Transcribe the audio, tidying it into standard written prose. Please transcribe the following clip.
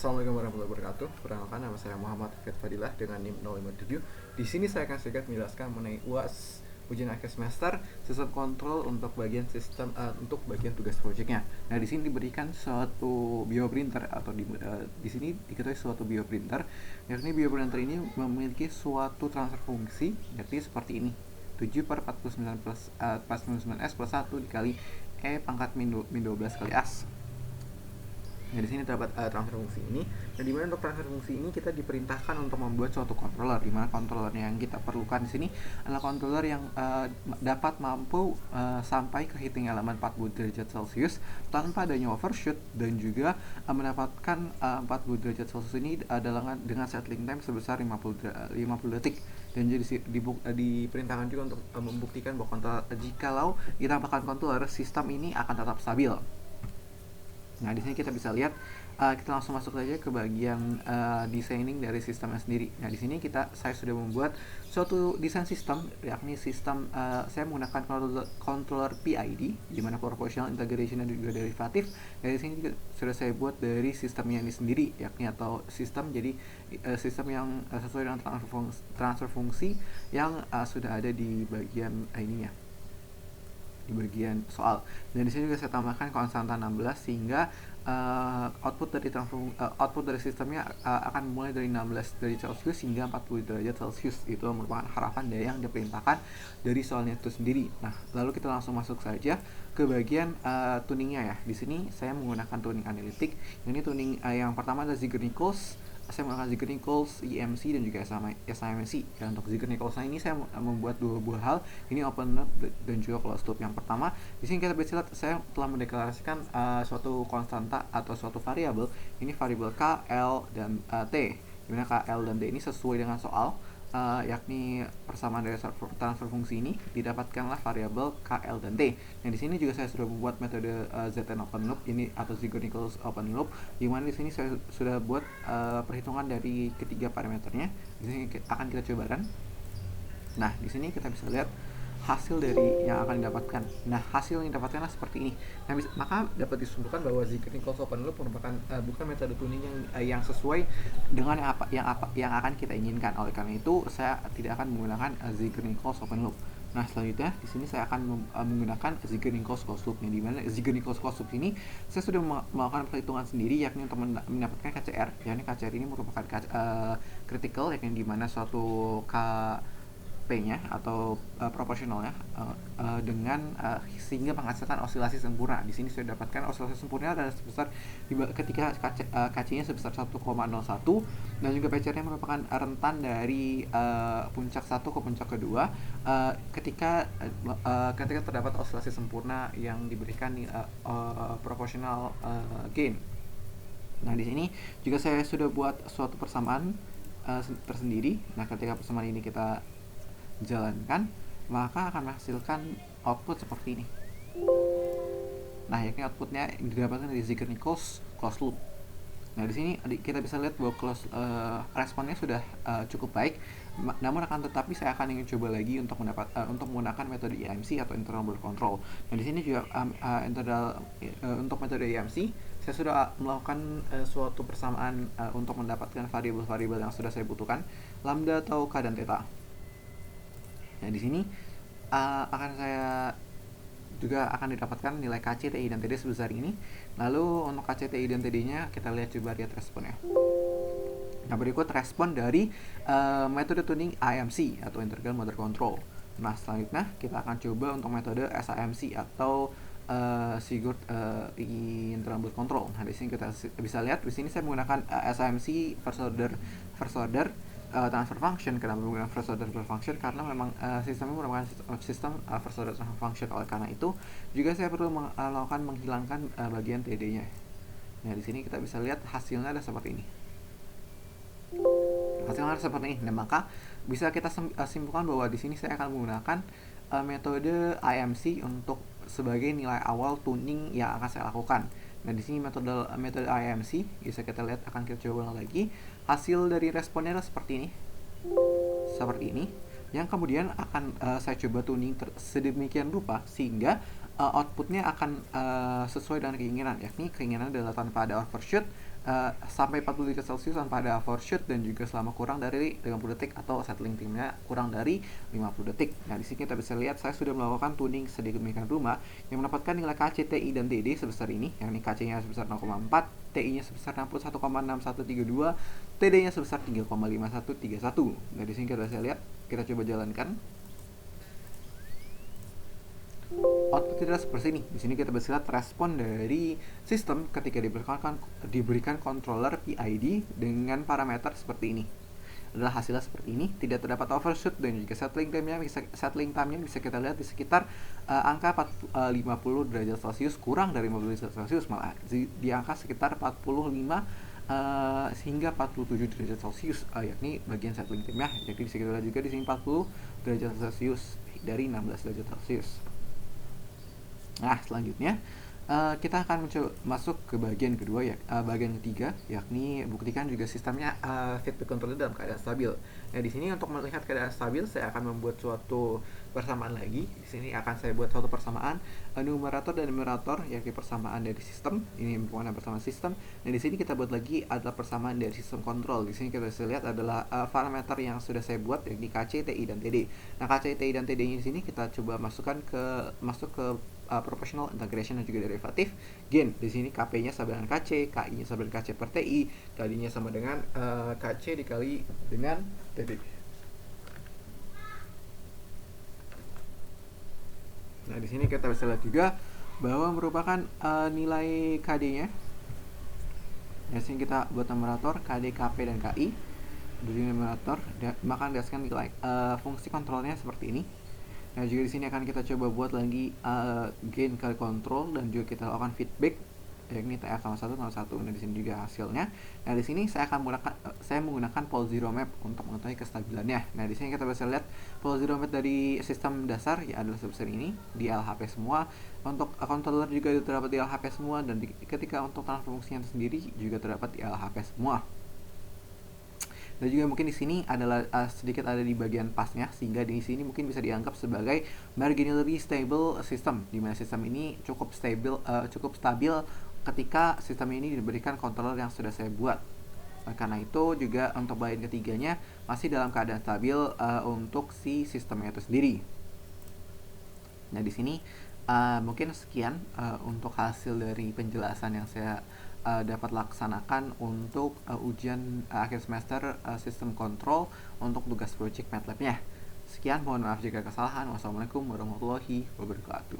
Assalamualaikum warahmatullahi wabarakatuh. Perkenalkan, nama saya Muhammad Hafid Fadilah dengan NIM 057. Di sini saya akan sedikit menjelaskan mengenai UAS ujian akhir semester sistem kontrol untuk bagian tugas proyeknya. Nah, di sini diberikan suatu bioprinter atau di sini diketahui suatu bioprinter. Yakni bioprinter ini memiliki suatu transfer fungsi yakni seperti ini. 7/49 plus 49S plus 1 dikali E pangkat min 12 kali as. Nah, di sini terdapat transfer fungsi ini. Nah, di mana untuk transfer fungsi ini kita diperintahkan untuk membuat suatu controller, di mana controller yang kita perlukan di sini adalah controller yang dapat mampu sampai ke heating element 40 derajat Celcius tanpa adanya overshoot, dan juga mendapatkan 40 derajat Celcius ini dengan settling time sebesar 50 detik. Dan jadi diperintahkan juga untuk membuktikan bahwa jikalau ditambahkan controller, sistem ini akan tetap stabil. Nah, di sini kita bisa lihat, kita langsung masuk saja ke bagian designing dari sistemnya sendiri. Nah, di sini saya sudah membuat suatu desain sistem, yakni sistem saya menggunakan controller PID, di mana proportional, integration, dan juga derivatif. Dari sini juga sudah saya buat dari sistemnya ini sendiri, yakni atau sistem sistem yang sesuai dengan transfer fungsi yang sudah ada di bagian ininya, di bagian soal. Dan di sini juga saya tambahkan konstanta 16 sehingga output dari sistemnya akan mulai dari 16 derajat Celcius hingga 40 derajat Celcius. Itu merupakan harapan dari yang diperintahkan dari soalnya itu sendiri. Nah, lalu kita langsung masuk saja ke bagian tuningnya ya. Di sini saya menggunakan tuning analitik. Ini tuning yang pertama adalah Ziegler-Nichols. Saya menggunakan Ziegler-Nichols, EMC, dan juga SIMC. Dan untuk Ziegler-Nichols ini saya membuat dua buah hal, ini open loop dan juga closed loop. Yang pertama, di sini kita bisa lihat saya telah mendeklarasikan suatu konstanta atau suatu variabel. Ini variabel K, L, dan T. Dimana K, L, dan T ini sesuai dengan soal, yakni persamaan dari transfer fungsi ini didapatkanlah variabel K, L, dan T. Nah, di sini juga saya sudah membuat metode ZN open loop ini atau Ziegler-Nichols open loop, di mana di sini saya sudah buat perhitungan dari ketiga parameternya. Di sini akan kita cobakan. Nah, di sini kita bisa lihat hasil dari yang akan didapatkan. Nah, hasil yang didapatkanlah seperti ini. Nah, maka dapat disimpulkan bahwa Ziegler-Nichols open loop merupakan bukan metode tuning yang sesuai dengan yang akan kita inginkan. Oleh karena itu, saya tidak akan menggunakan Ziegler-Nichols open loop. Nah, selanjutnya di sini saya akan menggunakan Ziegler-Nichols closed loop. Di mana Ziegler-Nichols closed loop ini saya sudah melakukan perhitungan sendiri, yakni untuk mendapatkan KCR. Yakni KCR ini merupakan critical, yakni di mana suatu P-nya atau proporsionalnya dengan sehingga menghasilkan osilasi sempurna. Di sini saya dapatkan osilasi sempurna adalah sebesar ketika KC-nya sebesar 1,01, dan juga PCR-nya merupakan rentan dari puncak 1 ke puncak kedua ketika terdapat osilasi sempurna yang diberikan di proportional gain. Nah, di sini juga saya sudah buat suatu persamaan tersendiri. Nah, ketika persamaan ini kita jalankan, maka akan menghasilkan output seperti ini. Nah, yakni outputnya didapatkan dari Ziegler-Nichols closed loop. Nah, di sini kita bisa lihat bahwa responnya sudah cukup baik. Namun akan tetapi saya akan ingin coba lagi untuk menggunakan metode EMC atau internal board control. Nah, di sini juga untuk metode EMC saya sudah melakukan suatu persamaan untuk mendapatkan variabel-variabel yang sudah saya butuhkan, lambda atau K dan theta. Nah, di sini akan didapatkan nilai KC, TI, dan TD sebesar ini. Lalu untuk KC, TI, dan TD-nya kita lihat responnya. Nah, berikut respon dari metode tuning IMC atau Integral Motor Control. Nah, selanjutnya kita akan coba untuk metode SIMC atau Sigurd Internal Motor Control. Nah, di sini kita bisa lihat, di sini saya menggunakan SIMC first order transfer function. Kenapa menggunakan first order transfer function? Karena memang sistemnya merupakan sistem first order transfer function. Oleh karena itu juga saya perlu melakukan menghilangkan bagian TD-nya. Nah, di sini kita bisa lihat hasilnya ada seperti ini. Nah, maka bisa kita simpulkan bahwa di sini saya akan menggunakan metode IMC untuk sebagai nilai awal tuning yang akan saya lakukan. Nah, di sini metode IMC bisa kita lihat, akan kita coba lagi. Hasil dari responnya adalah seperti ini, yang kemudian akan saya coba tuning sedemikian rupa sehingga outputnya akan sesuai dengan keinginan, yakni keinginan adalah tanpa ada overshoot, sampai 40 derajat Celcius tanpa ada overshoot dan juga selama kurang dari 30 detik atau settling timnya kurang dari 50 detik. Nah, di sini kita bisa lihat saya sudah melakukan tuning sedemikian rupa yang mendapatkan nilai KC, TI, dan TD sebesar ini. Yang ini KC-nya sebesar 0,4, TI-nya sebesar 61,6132, TD-nya sebesar 3,5131. Nah, di sini kita bisa lihat, kita coba jalankan. Output tidak seperti ini. Di sini kita bisa lihat respon dari sistem ketika diberikan controller PID dengan parameter seperti ini. Adalah hasilnya seperti ini, tidak terdapat overshoot dan juga settling time-nya bisa kita lihat di sekitar angka 50 derajat Celcius, kurang dari 50 derajat Celcius, malah di angka sekitar 45 hingga 47 derajat Celcius, yakni bagian settling time-nya. Jadi bisa kita lihat juga di sini 40 derajat Celcius dari 16 derajat Celcius. Nah, selanjutnya kita akan masuk ke bagian kedua, ya, bagian ketiga, yakni buktikan juga sistemnya feedback controller dalam keadaan stabil. Nah, di sini untuk melihat keadaan stabil, saya akan membuat suatu persamaan lagi. Di sini akan saya buat suatu persamaan numerator dan numerator, yakni persamaan dari sistem. Ini bukan persamaan sistem. Dan di sini kita buat lagi adalah persamaan dari sistem kontrol. Di sini kita bisa lihat adalah parameter yang sudah saya buat, yakni KC, TI, dan TD. Nah, KC, TI, dan TD-nya di sini kita coba masuk ke proportional integration dan juga derivatif gain. Di sini KP-nya sama dengan KC, KI-nya sama dengan KC per TI, tadinya sama dengan KC dikali dengan TD. Nah, di sini kita bisa lihat juga bahwa merupakan nilai KD-nya. Di sini kita buat numerator KD, KP, dan KI. Dari numerator maka dikasihkan nilai fungsi kontrolnya seperti ini. Nah, juga di sini akan kita coba buat lagi gain kali kontrol dan juga kita lakukan feedback, yakni TR sama 1 sama 1. Nah, di sini juga hasilnya. Nah, di sini saya menggunakan pole zero map untuk mengetahui kestabilannya. Nah, di sini kita bisa lihat pole zero map dari sistem dasar ya adalah sebesar ini di LHP semua. Untuk controller juga terdapat di LHP semua, dan ketika untuk transfer fungsinya sendiri juga terdapat di LHP semua. Dan juga mungkin di sini adalah sedikit ada di bagian pasnya, sehingga di sini mungkin bisa dianggap sebagai marginally stable system, di mana sistem ini cukup stabil ketika sistem ini diberikan controller yang sudah saya buat. Karena itu juga untuk bagian ketiganya masih dalam keadaan stabil untuk si sistemnya itu sendiri. Nah, di sini mungkin sekian untuk hasil dari penjelasan yang saya dapat laksanakan untuk ujian akhir semester sistem kontrol untuk tugas project MATLAB-nya. Sekian, mohon maaf jika kesalahan. Wassalamualaikum warahmatullahi wabarakatuh.